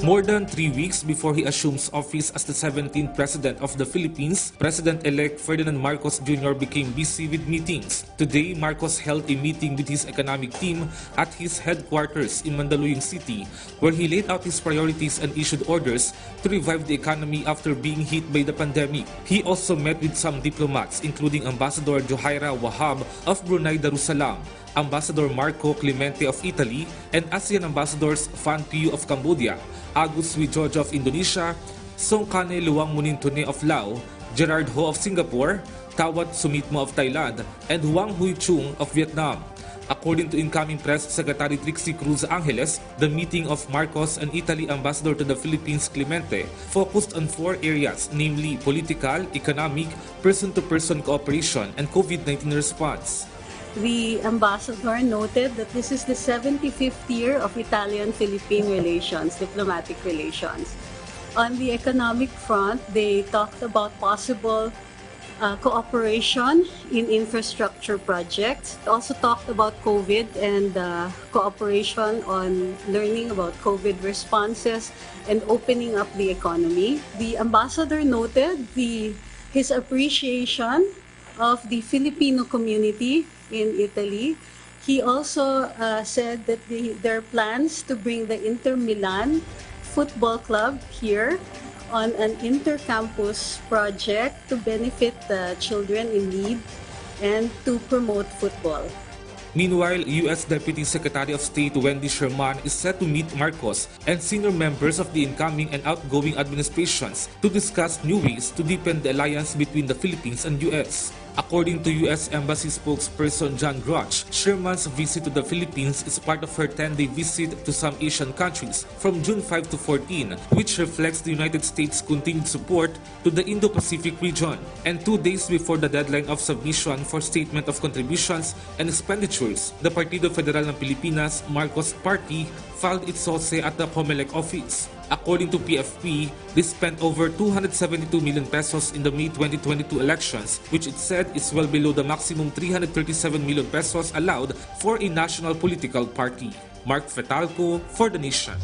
More than 3 weeks before he assumes office as the 17th President of the Philippines, President-elect Ferdinand Marcos Jr. became busy with meetings. Today, Marcos held a meeting with his economic team at his headquarters in Mandaluyong City, where he laid out his priorities and issued orders to revive the economy after being hit by the pandemic. He also met with some diplomats, including Ambassador Johaira Wahab of Brunei Darussalam, Ambassador Marco Clemente of Italy, and ASEAN Ambassadors Phan Piu of Cambodia, Agus Wijojo of Indonesia, Songkane Luang Munintone of Laos, Gerard Ho of Singapore, Tawat Sumitmo of Thailand, and Huang Hui Chung of Vietnam. According to incoming Press Secretary Trixie Cruz Angeles, the meeting of Marcos and Italy Ambassador to the Philippines Clemente focused on 4 areas, namely political, economic, person-to-person cooperation, and COVID-19 response. The ambassador noted that this is the 75th year of Italian-Philippine relations, diplomatic relations. On the economic front, they talked about possible cooperation in infrastructure projects. They also talked about COVID and cooperation on learning about COVID responses and opening up the economy. The ambassador noted his appreciation of the Filipino community in Italy. He also said that there are plans to bring the Inter Milan Football Club here on an inter-campus project to benefit the children in need and to promote football. Meanwhile, U.S. Deputy Secretary of State Wendy Sherman is set to meet Marcos and senior members of the incoming and outgoing administrations to discuss new ways to deepen the alliance between the Philippines and U.S. According to U.S. Embassy spokesperson John Grotch, Sherman's visit to the Philippines is part of her 10-day visit to some Asian countries from June 5 to 14, which reflects the United States' continued support to the Indo-Pacific region. And 2 days before the deadline of submission for Statement of Contributions and Expenditures, the Partido Federal ng Pilipinas, Marcos Party, filed its SOSE at the COMELEC office. According to PFP, they spent over 272 million pesos in the May 2022 elections, which it said is well below the maximum 337 million pesos allowed for a national political party. Mark Fetalco for The Nation.